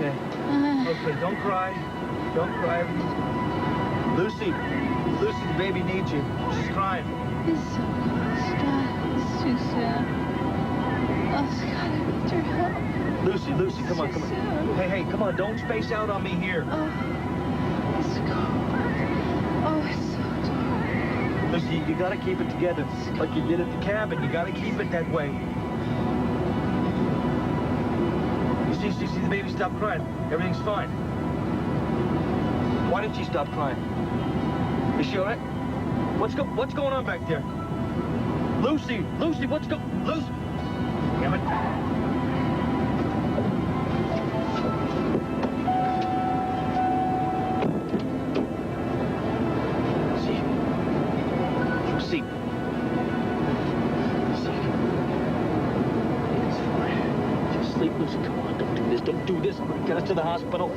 okay. Okay, don't cry. Don't cry. Lucy, the baby needs you. She's crying. It's so cold. Scott, it's too soon. Oh, Scott, I need your help. Lucy, come on. Hey, come on, don't space out on me here. Oh, it's cold. Oh, it's so dark. Lucy, you gotta keep it together. Like you did at the cabin. You gotta keep it that way. You see the baby stop crying. Everything's fine. Why didn't she stop crying? Is she all right? What's going on back there? Lucy, Lucy. Damn it. Lucy. It's fine. Just sleep, Lucy. Come on, don't do this. I'm gonna get us to the hospital.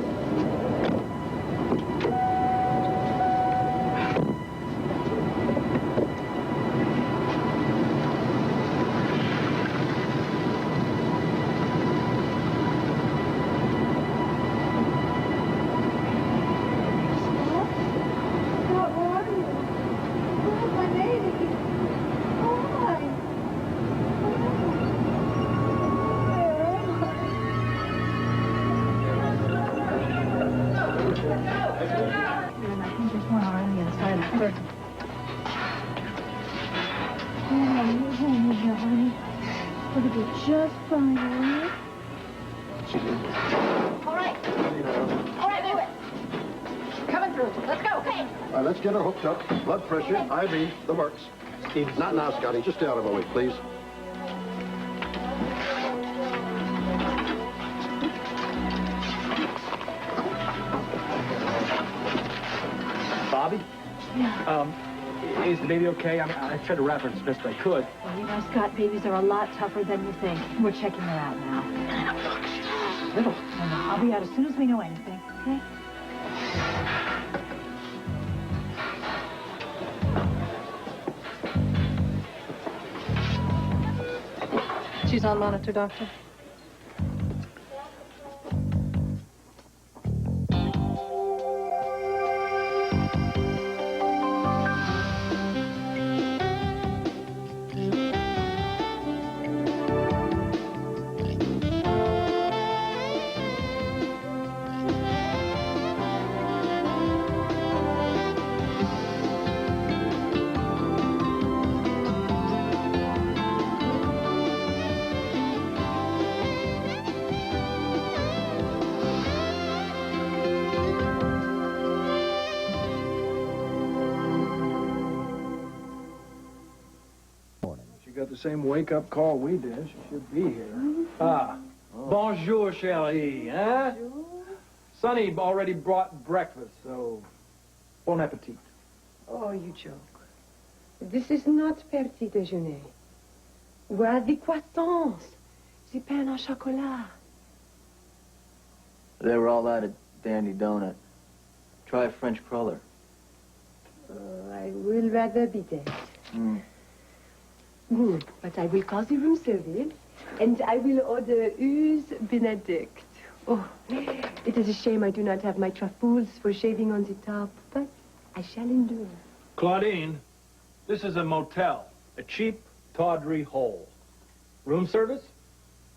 Just fine, all right? All right, wait. Coming through. Let's go. Okay. All right, let's get her hooked up. Blood pressure, IV, the works. Not now, Scotty. Just stay out of my way, please. Bobby? Yeah. Is the baby okay? I mean, I tried to wrap her as best I could. Well, you know, Scott, babies are a lot tougher than you think. We're checking her out now. Little. I'll be out as soon as we know anything, okay? She's on monitor, Doctor. Got the same wake-up call we did. She should be here. Ah, bonjour, chérie, huh? Sonny already brought breakfast, so bon appetit. Oh, you joke. This is not petit déjeuner. We're at the croissants. The pain au chocolat. They were all out of dandy donut. Try a French cruller. I will rather be dead. But I will call the room service, and I will order Use Benedict. Oh, it is a shame I do not have my truffles for shaving on the top, but I shall endure. Claudine, this is a motel. A cheap, tawdry hole. Room service?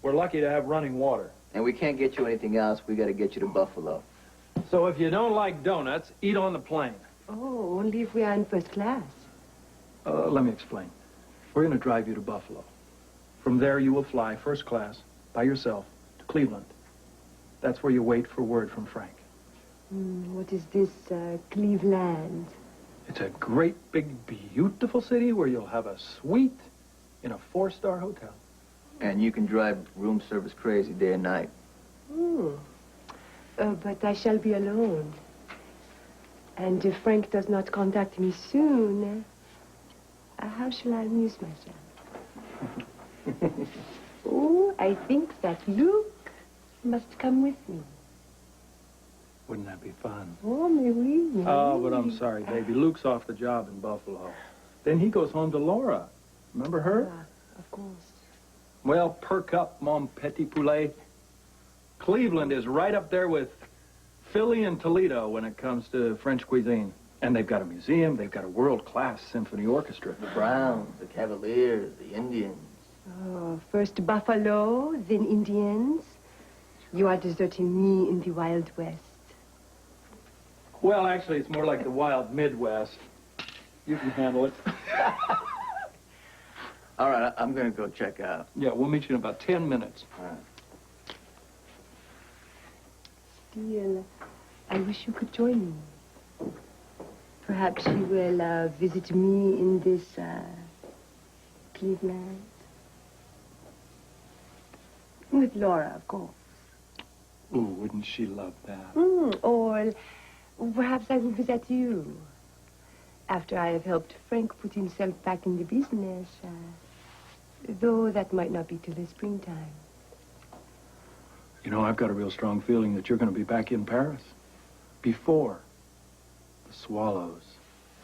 We're lucky to have running water. And we can't get you anything else. We got to get you to Buffalo. So if you don't like donuts, eat on the plane. Oh, only if we are in first class. Let me explain. We're going to drive you to Buffalo. From there, you will fly first class, by yourself, to Cleveland. That's where you wait for word from Frank. What is this, Cleveland? It's a great, big, beautiful city where you'll have a suite in a 4-star hotel. And you can drive room service crazy day and night. But I shall be alone. And if Frank does not contact me soon, how shall I amuse myself? Oh, I think that Luke must come with me. Wouldn't that be fun? Oh, mais oui. Oh, but I'm sorry, baby. Luke's off the job in Buffalo. Then he goes home to Laura. Remember her? Of course. Well, perk up, mon petit poulet. Cleveland is right up there with Philly and Toledo when it comes to French cuisine. And they've got a museum, they've got a world-class symphony orchestra. The Browns, the Cavaliers, the Indians. Oh, first buffalo, then Indians. You are deserting me in the Wild West. Well, actually, it's more like the wild Midwest. You can handle it. All right, I'm going to go check out. Yeah, we'll meet you in about 10 minutes. All right. Still, I wish you could join me. Perhaps you will visit me in this Cleveland. With Laura, of course. Ooh, wouldn't she love that? Or perhaps I will visit you. After I have helped Frank put himself back in the business. Though that might not be till the springtime. You know, I've got a real strong feeling that you're going to be back in Paris before the swallows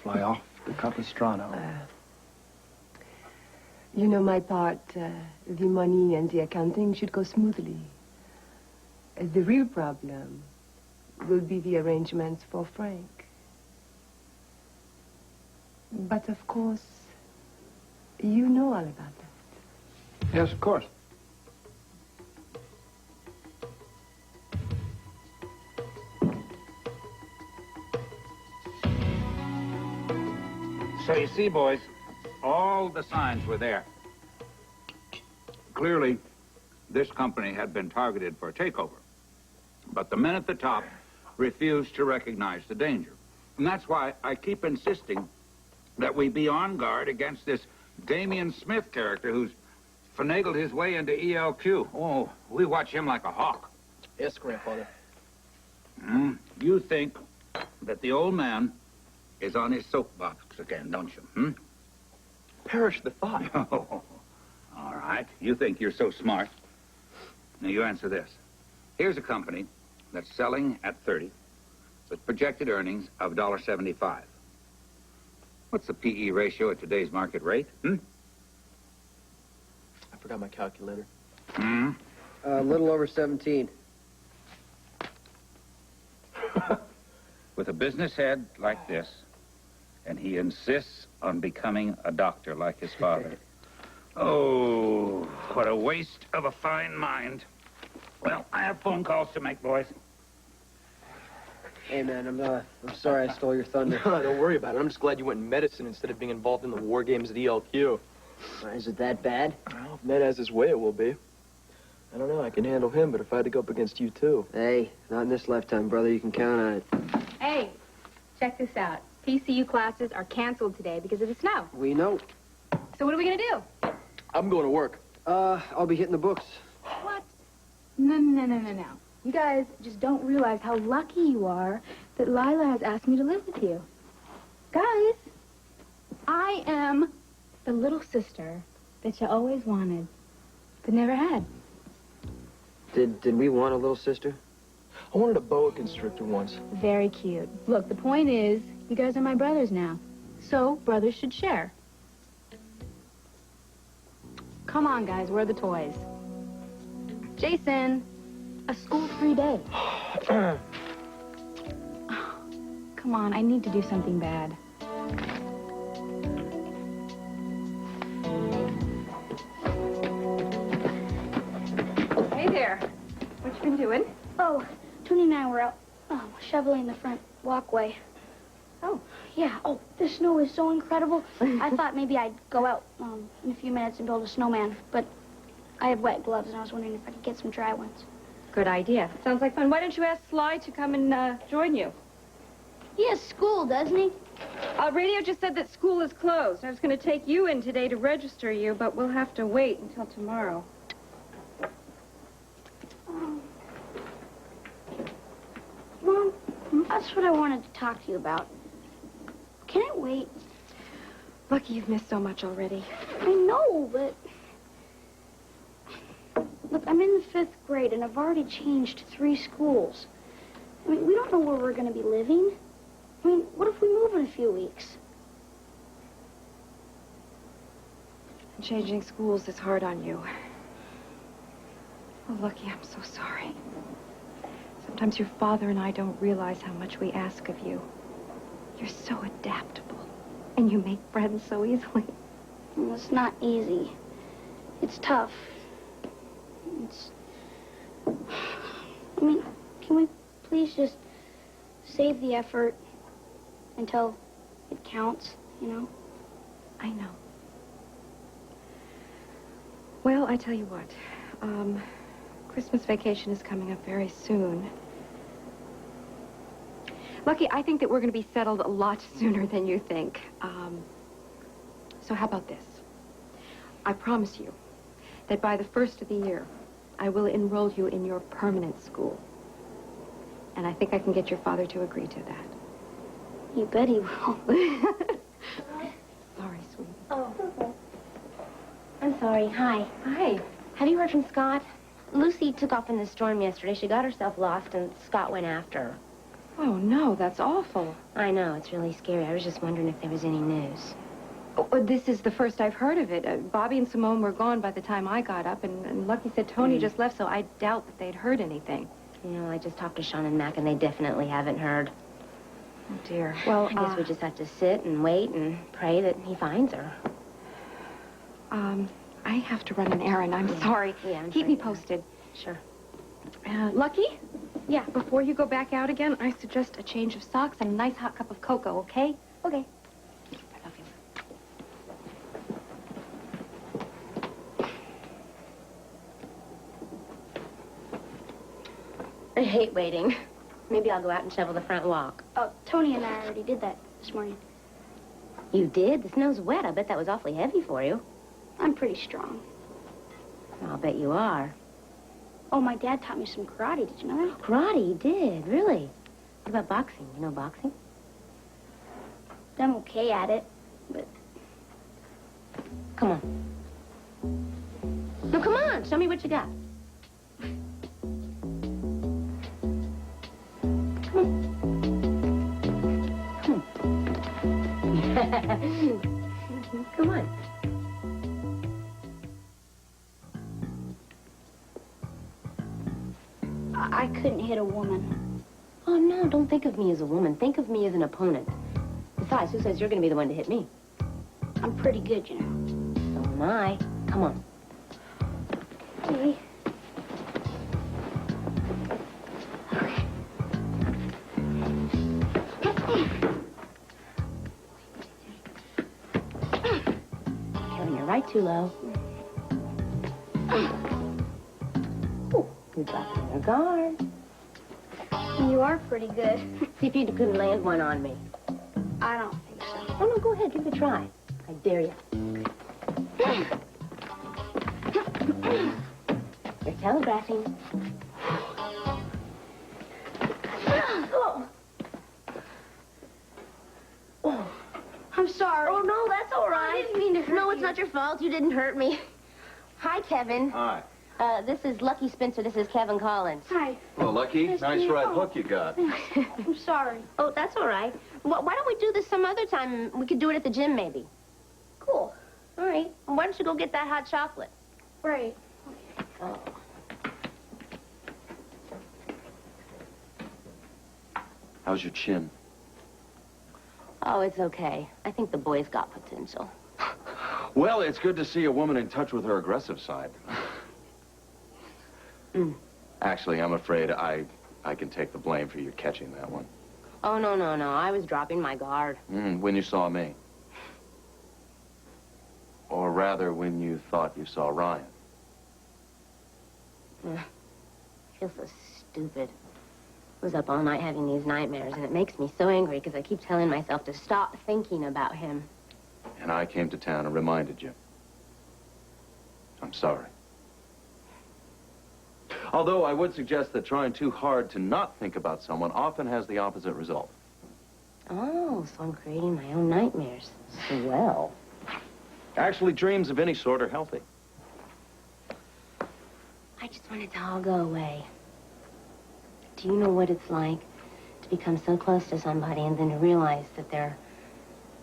fly off the Capistrano. You know, my part, the money and the accounting should go smoothly. The real problem will be the arrangements for Frank. But, of course, you know all about that. Yes, of course. So you see, boys, all the signs were there. Clearly, this company had been targeted for a takeover. But the men at the top refused to recognize the danger. And that's why I keep insisting that we be on guard against this Damian Smith character who's finagled his way into ELQ. Oh, we watch him like a hawk. Yes, Grandfather. You think that the old man is on his soapbox again, don't you? Perish the thought. Oh, all right. You think you're so smart. Now, you answer this. Here's a company that's selling at 30 with projected earnings of $1.75. What's the P/E ratio at today's market rate? I forgot my calculator. A little over 17. With a business head like this, and he insists on becoming a doctor like his father. Oh, what a waste of a fine mind. Well, I have phone calls to make, boys. Hey, man, I'm sorry I stole your thunder. No, don't worry about it. I'm just glad you went in medicine instead of being involved in the war games at ELQ. Is it that bad? Well, if Ned has his way, it will be. I don't know. I can handle him, but if I had to go up against you, too. Hey, not in this lifetime, brother. You can count on it. Hey, check this out. PCU classes are canceled today because of the snow. We know. So what are we going to do? I'm going to work. I'll be hitting the books. What? No. You guys just don't realize how lucky you are that Lila has asked me to live with you. Guys, I am the little sister that you always wanted, but never had. Did we want a little sister? I wanted a boa constrictor once. Very cute. Look, the point is, you guys are my brothers now. So, brothers should share. Come on, guys, where are the toys? Jason, a school-free day. Come on, I need to do something bad. Hey there. What you been doing? Oh, Tony and I were out shoveling the front walkway. Oh. Yeah. Oh, the snow is so incredible. I thought maybe I'd go out in a few minutes and build a snowman, but I have wet gloves, and I was wondering if I could get some dry ones. Good idea. Sounds like fun. Why don't you ask Sly to come and join you? He has school, doesn't he? Radio just said that school is closed. I was going to take you in today to register you, but we'll have to wait until tomorrow. Mom, that's what I wanted to talk to you about. Can it wait? Lucky you've missed so much already. I know, but... Look, I'm in the 5th grade, and I've already changed 3 schools. I mean, we don't know where we're going to be living. I mean, what if we move in a few weeks? Changing schools is hard on you. Oh, Lucky, I'm so sorry. Sometimes your father and I don't realize how much we ask of you. You're so adaptable, and you make friends so easily. Well, it's not easy. It's tough. It's... I mean, can we please just save the effort until it counts, you know? I know. Well, I tell you what. Christmas vacation is coming up very soon. Lucky, I think that we're going to be settled a lot sooner than you think. So how about this? I promise you that by the first of the year, I will enroll you in your permanent school. And I think I can get your father to agree to that. You bet he will. Sorry, sweetie. Oh. I'm sorry. Hi. Hi. Have you heard from Scott? Lucy took off in the storm yesterday. She got herself lost, and Scott went after her. Oh, no, that's awful. I know. It's really scary. I was just wondering if there was any news. Oh, this is the first I've heard of it. Bobby and Simone were gone by the time I got up, and Lucky said Tony just left, so I doubt that they'd heard anything. You know, I just talked to Sean and Mac, and they definitely haven't heard. Oh, dear. Well, I guess we just have to sit and wait and pray that he finds her. I have to run an errand. I'm sorry. Yeah, Keep me posted. Sure. Lucky? Yeah, before you go back out again, I suggest a change of socks and a nice hot cup of cocoa, okay? Okay. I love you. I hate waiting. Maybe I'll go out and shovel the front walk. Oh, Tony and I already did that this morning. You did? The snow's wet. I bet that was awfully heavy for you. I'm pretty strong. I'll bet you are. Oh, my dad taught me some karate. Did you know that? Karate, you did? Really? What about boxing? You know boxing? I'm okay at it, but... Come on. No, come on. Show me what you got. Come on. I couldn't hit a woman. Oh, no, don't think of me as a woman. Think of me as an opponent. Besides, who says you're going to be the one to hit me? I'm pretty good, you know. So am I. Come on. Okay. Kevin, you're right too low. Ooh, you got your guard. You are pretty good. See if you could land one on me. I don't think so. Oh, no, go ahead. Give it a try. I dare you. You're telegraphing. Oh. I'm sorry. Oh, no, that's all right. I didn't mean to hurt No, it's you. not your fault. You didn't hurt me. Hi, Kevin. Hi. This is Lucky Spencer. This is Kevin Collins. Hi. Well, Lucky, Nice to nice meet you. red hook you got. I'm sorry. Oh, that's all right. Why don't we do this some other time? We could do it at the gym, maybe. Cool. All right. Why don't you go get that hot chocolate? Right. Oh. How's your chin? Oh, it's okay. I think the boy's got potential. Well, it's good to see a woman in touch with her aggressive side. Actually, I'm afraid I can take the blame for you catching that one. Oh, no, no, no. I was dropping my guard. When you saw me. Or rather, when you thought you saw Ryan. I feel so stupid. I was up all night having these nightmares, and it makes me so angry because I keep telling myself to stop thinking about him. And I came to town and reminded you. I'm sorry. Although I would suggest that trying too hard to not think about someone often has the opposite result. Oh, so I'm creating my own nightmares. Swell. Actually, dreams of any sort are healthy. I just want it to all go away. Do you know what it's like to become so close to somebody and then to realize that they're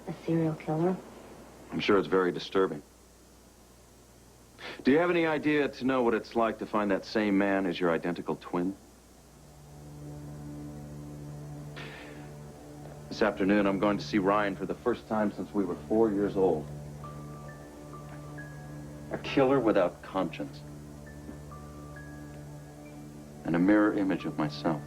a serial killer? I'm sure it's very disturbing. Do you have any idea to know what it's like to find that same man as your identical twin? This afternoon, I'm going to see Ryan for the first time since we were 4 years old. A killer without conscience. And a mirror image of myself.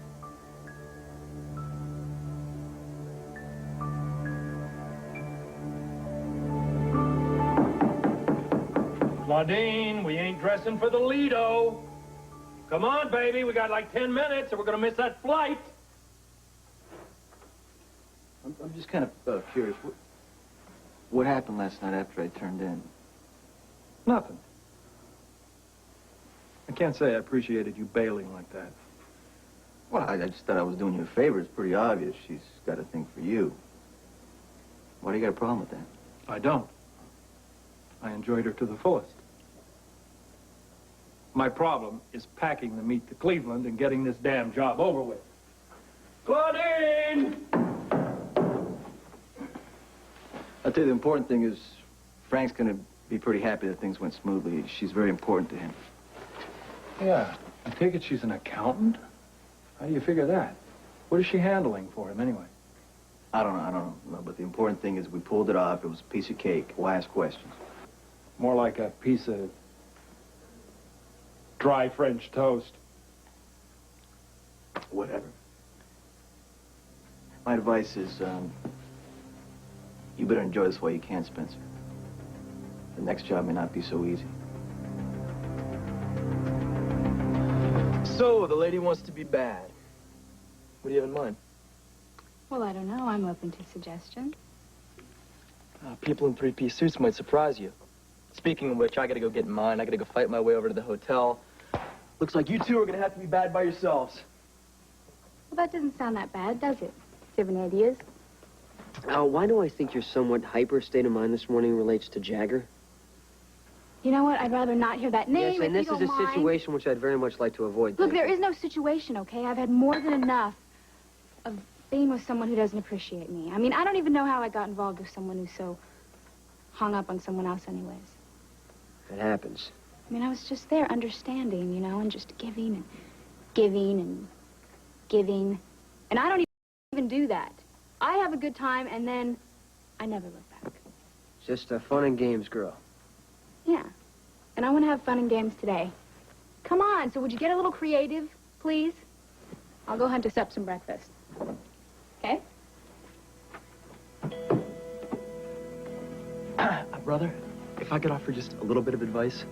Claudine, we ain't dressing for the Lido. Come on, baby. We got like 10 minutes or we're going to miss that flight. I'm just kind of curious. What happened last night after I turned in? Nothing. I can't say I appreciated you bailing like that. Well, I just thought I was doing you a favor. It's pretty obvious she's got a thing for you. Why do you got a problem with that? I don't. I enjoyed her to the fullest. My problem is packing the meat to Cleveland and getting this damn job over with. Claudine! I'll tell you, the important thing is Frank's going to be pretty happy that things went smoothly. She's very important to him. Yeah. I take it she's an accountant? How do you figure that? What is she handling for him, anyway? I don't know. No, but the important thing is we pulled it off. It was a piece of cake. Why ask questions? More like a piece of dry French toast. Whatever. My advice is, you better enjoy this while you can, Spencer. The next job may not be so easy. So, the lady wants to be bad. What do you have in mind? Well, I don't know. I'm open to suggestions. People in three-piece suits might surprise you. Speaking of which, I gotta go get mine. I gotta go fight my way over to the hotel. Looks like you two are gonna have to be bad by yourselves. Well, that doesn't sound that bad, does it? Do you have any ideas? Why do I think your somewhat hyper state of mind this morning relates to Jagger? You know what? I'd rather not hear that name. Yes, and this is a situation which I'd very much like to avoid. Look, there is no situation, okay? I've had more than enough of being with someone who doesn't appreciate me. I mean, I don't even know how I got involved with someone who's so hung up on someone else anyways. It happens. I mean, I was just there understanding, you know, and just giving and giving and giving. And I don't even do that. I have a good time, and then I never look back. Just a fun and games girl. Yeah. And I want to have fun and games today. Come on, so would you get a little creative, please? I'll go hunt us up some breakfast. Okay? Brother, if I could offer just a little bit of advice.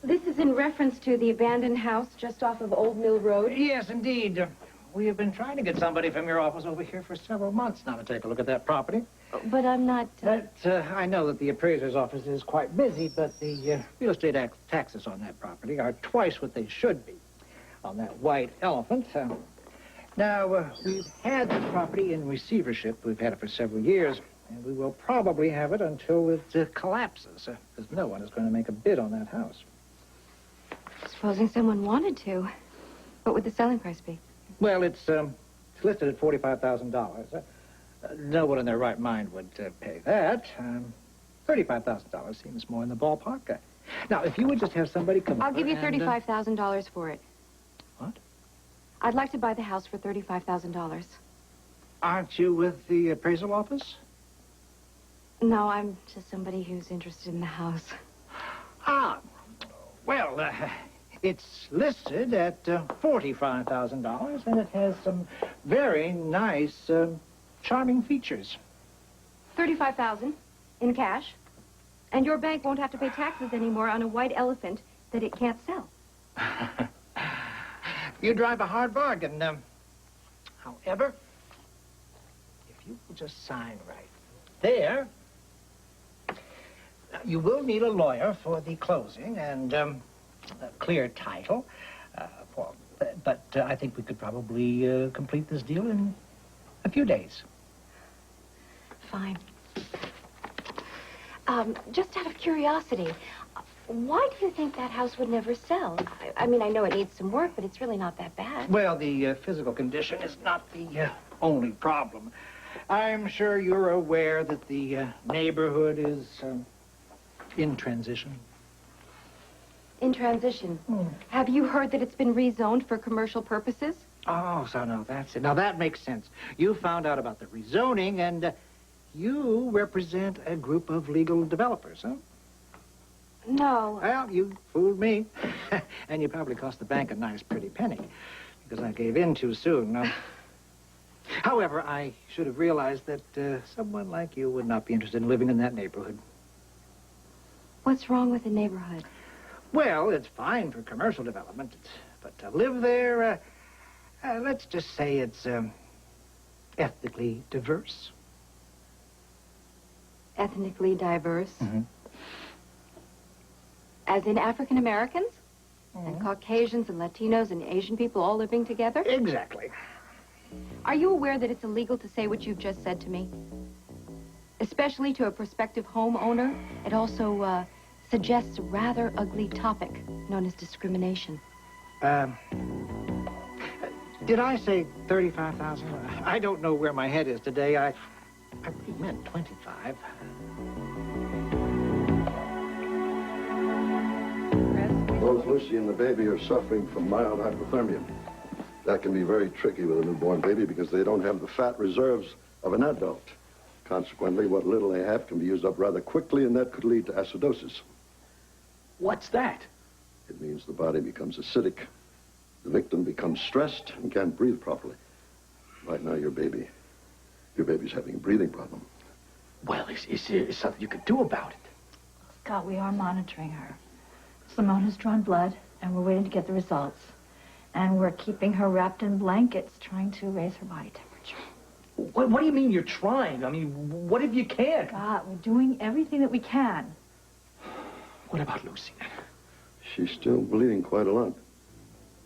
This is in reference to the abandoned house just off of Old Mill Road. Yes, indeed. We have been trying to get somebody from your office over here for several months now to take a look at that property. But I'm not... I know that the appraiser's office is quite busy, but the real estate taxes on that property are twice what they should be on that white elephant. Now, we've had the property in receivership. We've had it for several years, and we will probably have it until it collapses, because no one is going to make a bid on that house. Supposing someone wanted to, what would the selling price be? Well, it's listed at $45,000. No one in their right mind would pay that. $35,000 seems more in the ballpark. Now, if you would just have somebody come I'll over give you and, $35,000 for it. What? I'd like to buy the house for $35,000. Aren't you with the appraisal office? No, I'm just somebody who's interested in the house. Ah, well, it's listed at $45,000, and it has some very nice, charming features. $35,000 in cash, and your bank won't have to pay taxes anymore on a white elephant that it can't sell. You drive a hard bargain. However, if you will just sign right there, you will need a lawyer for the closing and a clear title. But I think we could probably complete this deal in a few days. Fine. Just out of curiosity, Why do you think that house would never sell? I mean, I know it needs some work, but it's really not that bad. Well, the physical condition is not the only problem. I'm sure you're aware that the neighborhood is in transition. In transition. Have you heard that it's been rezoned for commercial purposes? Oh, so no, that's it. Now, that makes sense. You found out about the rezoning, and you represent a group of legal developers, huh? No. Well, you fooled me. And you probably cost the bank a nice pretty penny, because I gave in too soon. No. However, I should have realized that someone like you would not be interested in living in that neighborhood. What's wrong with the neighborhood? Well, it's fine for commercial development, but to live there, let's just say it's ethnically diverse. Ethnically diverse? Mm-hmm. As in African Americans? And Caucasians and Latinos and Asian people all living together? Exactly. Are you aware that it's illegal to say what you've just said to me? Especially to a prospective homeowner. It also suggests a rather ugly topic known as discrimination. Did I say 35,000? I don't know where my head is today. I really meant 25. Both Lucy and the baby are suffering from mild hypothermia. That can be very tricky with a newborn baby because they don't have the fat reserves of an adult. Consequently, what little they have can be used up rather quickly, and that could lead to acidosis. What's that? It means the body becomes acidic. The victim becomes stressed and can't breathe properly. Right now, your baby's having a breathing problem. Well, is there something you could do about it? Scott, we are monitoring her. Simone has drawn blood, and we're waiting to get the results. And we're keeping her wrapped in blankets, trying to raise her body temperature. What do you mean you're trying? I mean, what if you can't? Scott, we're doing everything that we can. What about Lucy? She's still bleeding quite a lot.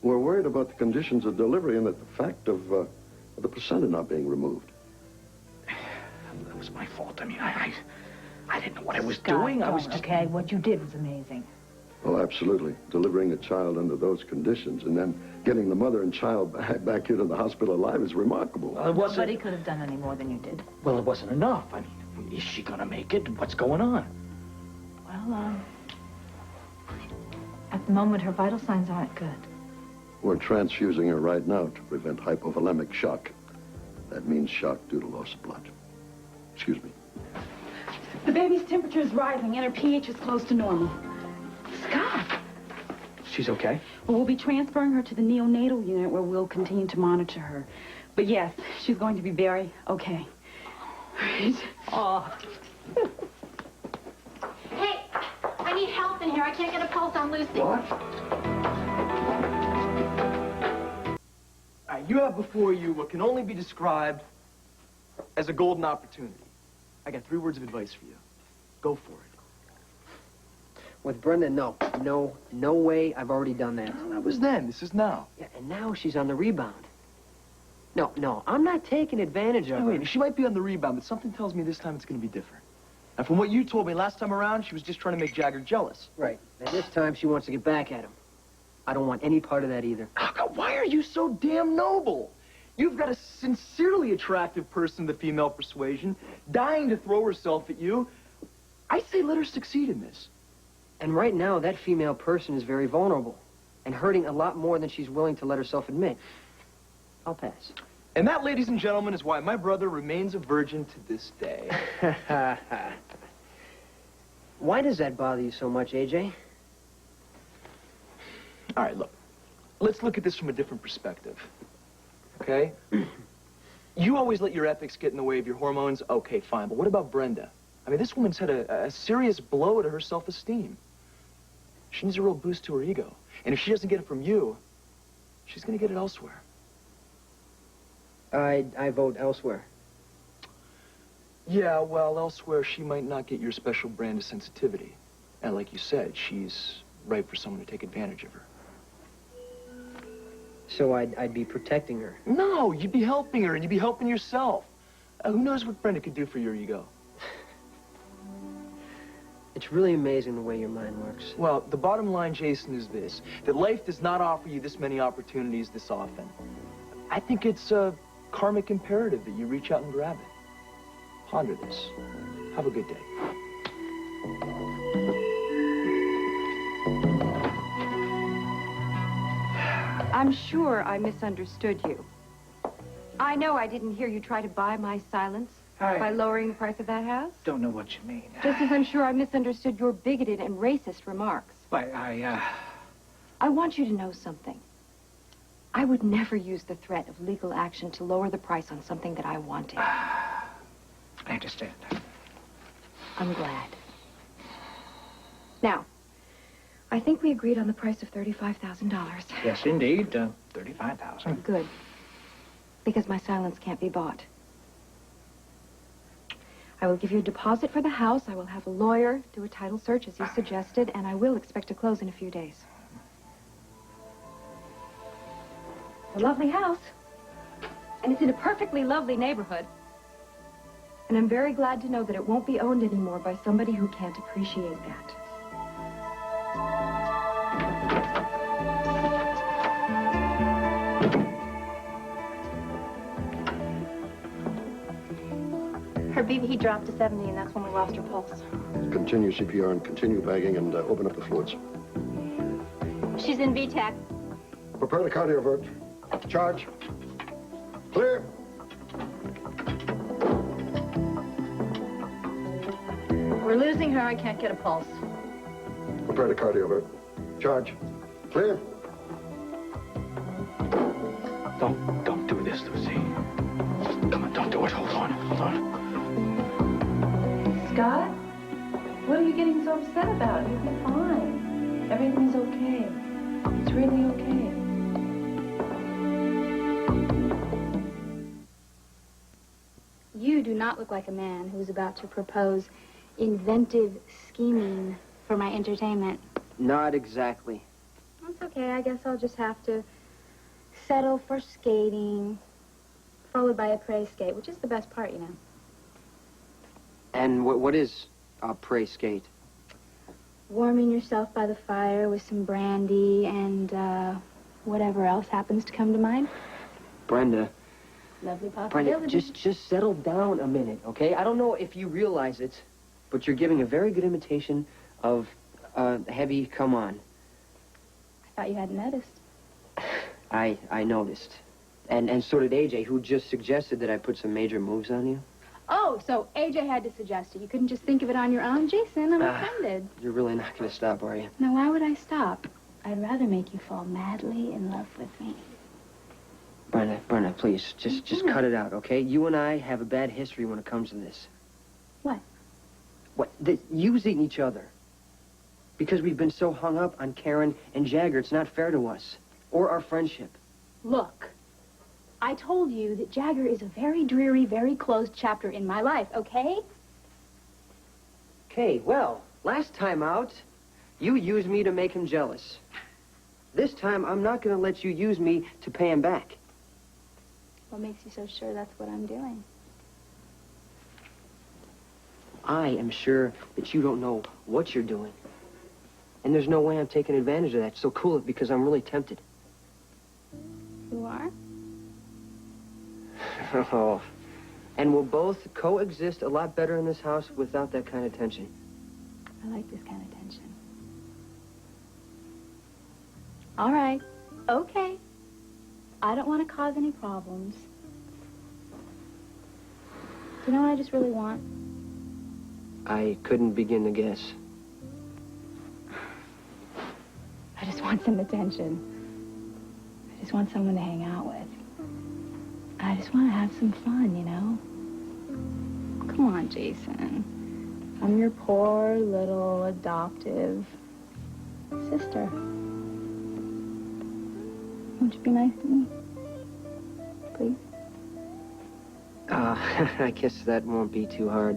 We're worried about the conditions of delivery and the fact of the placenta not being removed. That was my fault. I mean, I didn't know what I was Scott, doing. I was just... Okay, what you did was amazing. Oh, absolutely. Delivering a child under those conditions and then getting the mother and child back into the hospital alive is remarkable. Well, it wasn't... Nobody could have done any more than you did. Well, it wasn't enough. I mean, is she gonna make it? What's going on? Well, at the moment, her vital signs aren't good. We're transfusing her right now to prevent hypovolemic shock. That means shock due to loss of blood. Excuse me. The baby's temperature is rising and her pH is close to normal. Scott! She's okay? Well, we'll be transferring her to the neonatal unit where we'll continue to monitor her. But yes, she's going to be very okay. Right? Oh. Hey, I need help in here. I can't get a pulse on Lucy. What? You have before you what can only be described as a golden opportunity. I got 3 words of advice for you. Go for it. With Brenda, no. No way. I've already done that. Well, that was then. This is now. Yeah, and now she's on the rebound. No, I'm not taking advantage of her. Wait, she might be on the rebound, but something tells me this time it's going to be different. And from what you told me last time around, she was just trying to make Jagger jealous. Right. And this time she wants to get back at him. I don't want any part of that either. Oh, God, why are you so damn noble? You've got a sincerely attractive person of the female persuasion, dying to throw herself at you. I say let her succeed in this. And right now, that female person is very vulnerable and hurting a lot more than she's willing to let herself admit. I'll pass. And that, ladies and gentlemen, is why my brother remains a virgin to this day. Why does that bother you so much, AJ? All right, look. Let's look at this from a different perspective. Okay? You always let your ethics get in the way of your hormones. Okay, fine. But what about Brenda? I mean, this woman's had a serious blow to her self-esteem. She needs a real boost to her ego. And if she doesn't get it from you, she's going to get it elsewhere. I vote elsewhere. Yeah, well, elsewhere she might not get your special brand of sensitivity. And like you said, she's ripe for someone to take advantage of her. So I'd be protecting her? No, you'd be helping her, and you'd be helping yourself. Who knows what Brenda could do for your ego? It's really amazing the way your mind works. Well, the bottom line, Jason, is this. That life does not offer you this many opportunities this often. I think it's a karmic imperative that you reach out and grab it. Ponder this. Have a good day. I'm sure I misunderstood you. I know I didn't hear you try to buy my silence by lowering the price of that house. Don't know what you mean. Just as I'm sure I misunderstood your bigoted and racist remarks. I want you to know something. I would never use the threat of legal action to lower the price on something that I wanted. I understand. I'm glad. Now, I think we agreed on the price of $35,000. Yes, indeed. $35,000. Good. Because my silence can't be bought. I will give you a deposit for the house. I will have a lawyer do a title search, as you suggested, and I will expect to close in a few days. A lovely house. And it's in a perfectly lovely neighborhood. And I'm very glad to know that it won't be owned anymore by somebody who can't appreciate that. Her BB dropped to 70, and that's when we lost her pulse. Continue CPR and continue bagging and open up the fluids. She's in VTAC. Prepare the cardiovert. Charge. Clear. We're losing her. I can't get a pulse. Prepare the cardiovert. Charge. Clear. Don't do this, Lucy. Come on, don't do it. Hold on. Scott? What are you getting so upset about? You'll be fine. Everything's okay. It's really okay. You do not look like a man who's about to propose inventive scheming for my entertainment. Not exactly. That's okay. I guess I'll just have to settle for skating, followed by a prey skate, which is the best part, you know. And what is a prey skate? Warming yourself by the fire with some brandy and whatever else happens to come to mind. Brenda. Lovely possibility. Brenda, just settle down a minute, okay? I don't know if you realize it, but you're giving a very good imitation of heavy come on. I thought you hadn't noticed. I noticed. And so did AJ, who just suggested that I put some major moves on you. Oh, so AJ had to suggest it. You couldn't just think of it on your own? Jason, I'm offended. You're really not going to stop, are you? Now, why would I stop? I'd rather make you fall madly in love with me. Brenda, please, just cut it out, okay? You and I have a bad history when it comes to this. What? Using each other. Because we've been so hung up on Karen and Jagger, it's not fair to us. Or our friendship. Look, I told you that Jagger is a very dreary, very closed chapter in my life, okay? Okay, well, last time out, you used me to make him jealous. This time, I'm not going to let you use me to pay him back. What makes you so sure that's what I'm doing? I am sure that you don't know what you're doing. And there's no way I'm taking advantage of that, so cool it because I'm really tempted. You are? Oh. And we'll both coexist a lot better in this house without that kind of tension. I like this kind of tension. All right. Okay. I don't want to cause any problems. Do you know what I just really want? I couldn't begin to guess. I just want some attention. I just want someone to hang out with. I just want to have some fun, you know? Come on, Jason. I'm your poor little adoptive sister. Won't you be nice to me? Please? I guess that won't be too hard.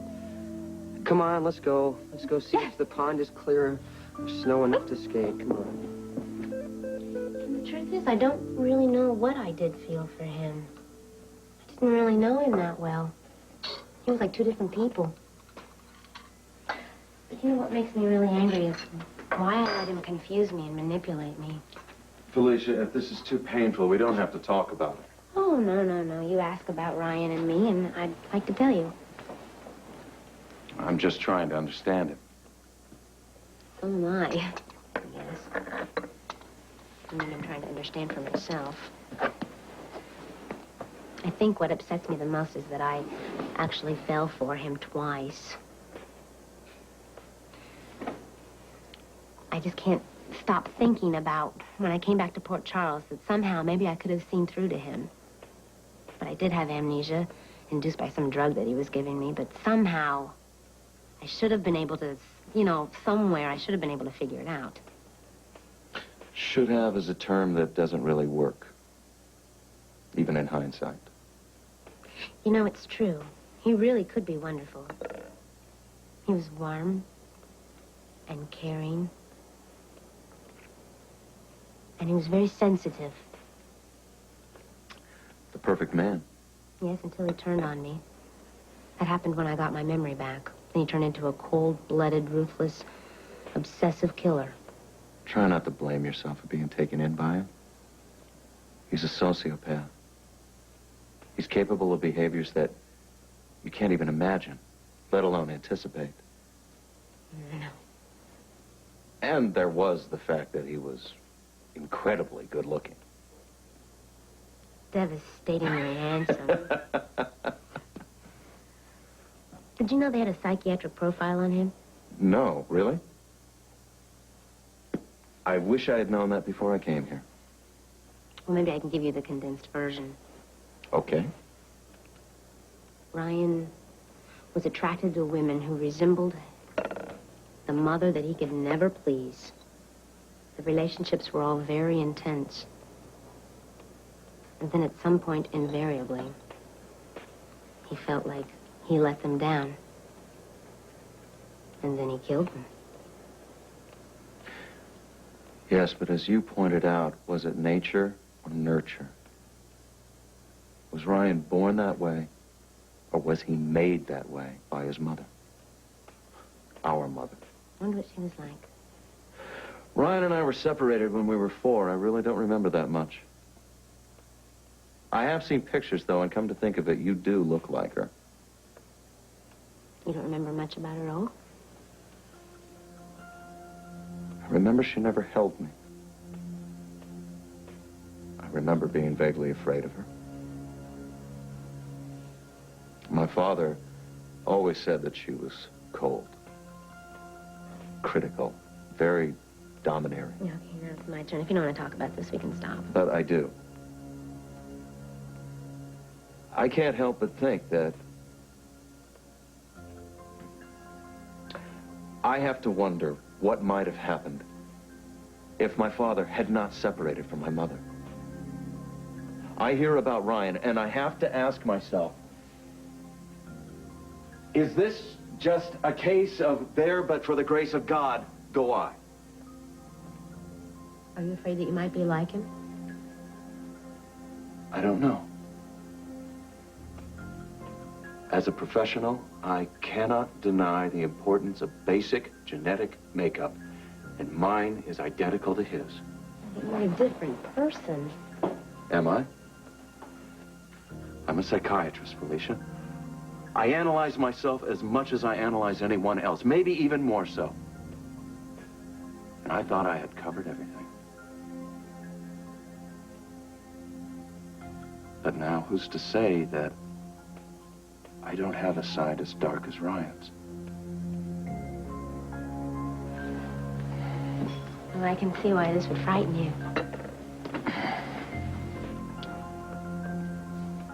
Come on, let's go. Let's go see if the pond is clear. There's snow enough to skate. Come on. And the truth is, I don't really know what I did feel for him. I didn't really know him that well. He was like two different people. But you know what makes me really angry is why I let him confuse me and manipulate me. Felicia, if this is too painful, we don't have to talk about it. Oh, no, no, no. You ask about Ryan and me, and I'd like to tell you. I'm just trying to understand it. So am I guess. I mean, I'm trying to understand for myself. I think what upsets me the most is that I actually fell for him twice. I just can't stop thinking about when I came back to Port Charles that somehow maybe I could have seen through to him. But I did have amnesia, induced by some drug that he was giving me, but somehow I should have been able to, you know, somewhere I should have been able to figure it out. Should have is a term that doesn't really work, even in hindsight. You know, it's true. He really could be wonderful. He was warm and caring. And he was very sensitive. The perfect man. Yes, until he turned on me. That happened when I got my memory back. Then he turned into a cold-blooded, ruthless, obsessive killer. Try not to blame yourself for being taken in by him. He's a sociopath. He's capable of behaviors that you can't even imagine, let alone anticipate. No. And there was the fact that he was incredibly good-looking. Devastatingly handsome. Did you know they had a psychiatric profile on him? No, really? I wish I had known that before I came here. Well, maybe I can give you the condensed version. Okay. Ryan was attracted to women who resembled the mother that he could never please. The relationships were all very intense. And then at some point, invariably, he felt like he let them down. And then he killed them. Yes, but as you pointed out, was it nature or nurture? Was Ryan born that way, or was he made that way by his mother? Our mother. I wonder what she was like. Ryan and I were separated when we were 4. I really don't remember that much. I have seen pictures, though, and come to think of it, you do look like her. You don't remember much about her at all? I remember she never held me. I remember being vaguely afraid of her. My father always said that she was cold, critical, very domineering. Okay, now it's my turn. If you don't want to talk about this, we can stop. But I do. I can't help but think that I have to wonder what might have happened if my father had not separated from my mother. I hear about Ryan, and I have to ask myself, is this just a case of there, but for the grace of God, go I? Are you afraid that you might be like him? I don't know. As a professional, I cannot deny the importance of basic genetic makeup, and mine is identical to his. You're a different person. Am I? I'm a psychiatrist, Felicia. I analyze myself as much as I analyze anyone else, maybe even more so. And I thought I had covered everything. But now, who's to say that I don't have a side as dark as Ryan's? Well, I can see why this would frighten you.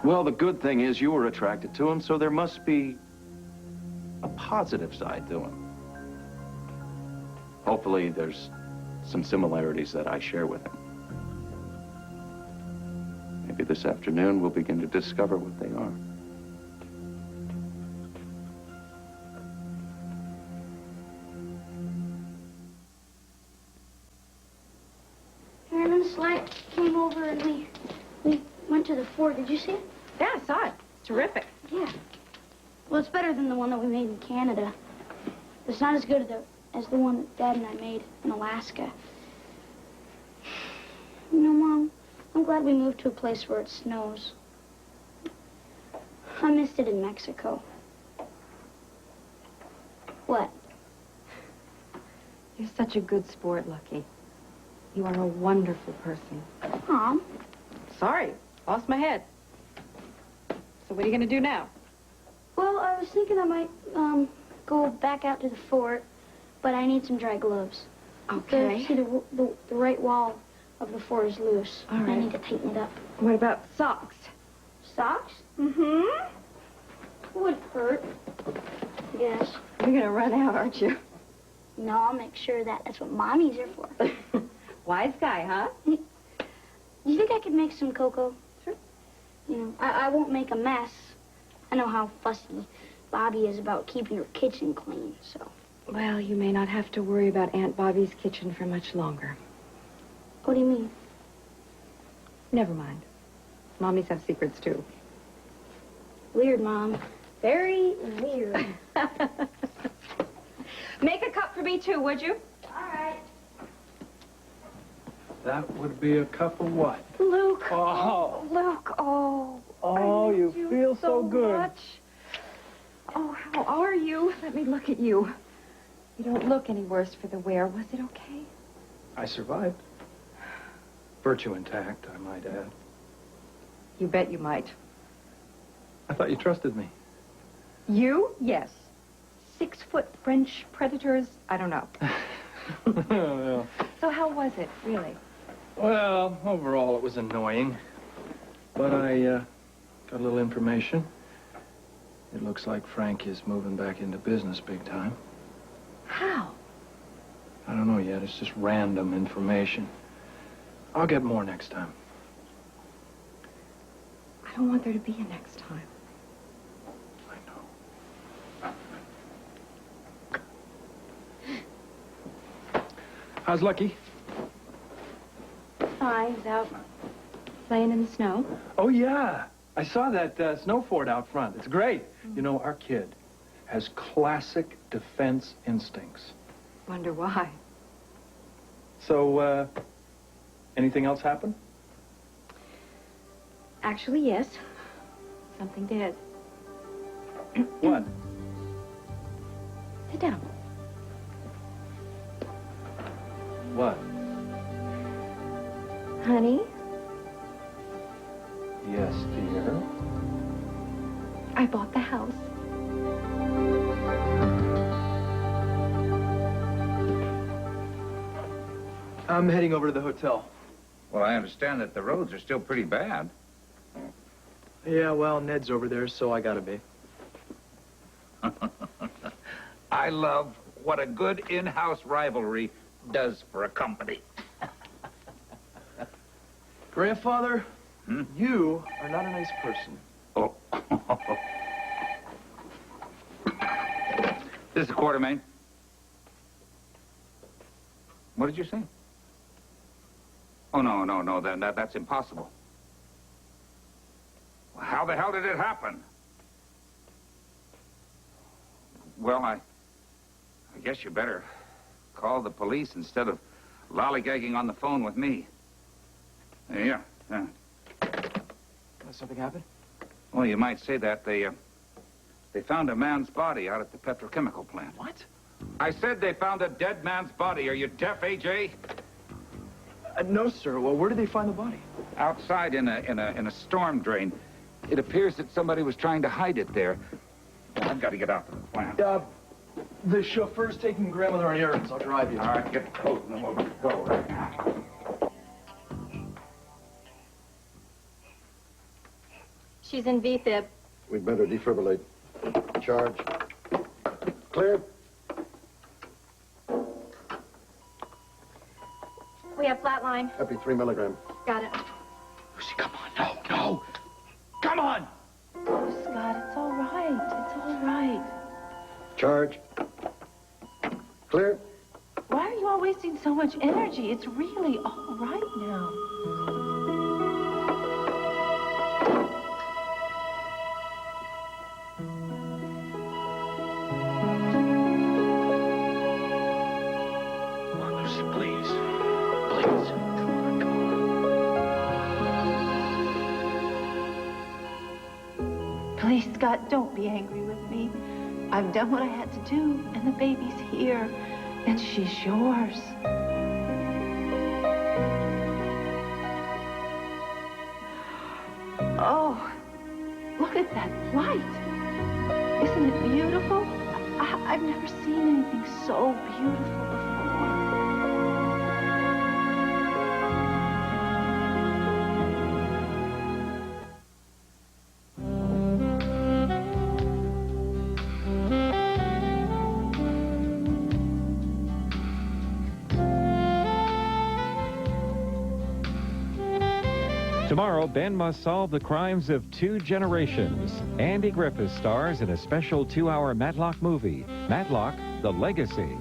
Well, the good thing is you were attracted to him, so there must be a positive side to him. Hopefully, there's some similarities that I share with him. Maybe this afternoon we'll begin to discover what they are. And then Sly came over and we went to the fort. Did you see it? Yeah, I saw it. It's terrific. Yeah. Well, it's better than the one that we made in Canada. It's not as good as the one that Dad and I made in Alaska. You know, Mom, I'm glad we moved to a place where it snows. I missed it in Mexico. What? You're such a good sport, Lucky. You are a wonderful person. Mom? Sorry, lost my head. So what are you going to do now? Well, I was thinking I might, go back out to the fort, but I need some dry gloves. Okay. See, the right wall of the fort is loose. All right. I need to tighten it up. What about socks? Socks? Mm-hmm. Would hurt. Yes. You're going to run out, aren't you? No, I'll make sure that's what Mommies are for. Wise guy, huh? Do you think I could make some cocoa? Sure. You know, I won't make a mess. I know how fussy Bobby is about keeping her kitchen clean, so. Well, you may not have to worry about Aunt Bobby's kitchen for much longer. What do you mean? Never mind. Mommies have secrets, too. Weird, Mom. Very weird. Make a cup for me, too, would you? All right. That would be a cup of what? Luke. Oh. Luke. Oh. Oh, I you miss feel so good. Much. Oh, how are you? Let me look at you. You don't look any worse for the wear. Was it okay? I survived. Virtue intact, I might add. You bet you might. I thought you trusted me. You? Yes. 6-foot French predators? I don't know. Well, So how was it, really? well, overall it was annoying. But I got a little information. It looks like Frank is moving back into business big time. How? I don't know yet. It's just random information. I'll get more next time. I don't want there to be a next time. How's Lucky? Fine, he's out playing in the snow. Oh, yeah. I saw that snow fort out front. It's great. You know, our kid has classic defense instincts. Wonder why. So, anything else happen? Actually, yes. Something did. What? Sit down. What? Honey, Yes, dear. I bought the house. I'm heading over to the hotel. Well, I understand that the roads are still pretty bad. Yeah, well, Ned's over there, so I gotta be. I love what a good in-house rivalry does for a company. Grandfather, you are not a nice person. Oh. This is Quartermain. What did you say? Oh, no, that's impossible. How the hell did it happen? Well, I guess you better call the police instead of lollygagging on the phone with me. Yeah. Something happened? Well, you might say that. They found a man's body out at the petrochemical plant. What? I said they found a dead man's body. Are you deaf, AJ? No, sir. Well, where did they find the body? Outside in a storm drain. It appears that somebody was trying to hide it there. I've got to get out to the plant. The chauffeur's taking grandmother on errands. I'll drive you. All right, get the coat and then we'll go right now. She's in VFib. We'd better defibrillate. Charge. Clear. We have flatline. Epi 3 milligram. Got it. Lucy, come on. No. Come on. Oh, Scott, it's all right. It's all right. Charge. Clear. Why are you all wasting so much energy? It's really all right now. Please. Please. Please, Scott, don't be angry with me. I've done what I had to do, and the baby's here, and she's yours. Oh, look at that light. Isn't it beautiful? I've never seen anything so beautiful before. Tomorrow, Ben must solve the crimes of 2 generations. Andy Griffith stars in a special 2-hour Matlock movie, Matlock: The Legacy.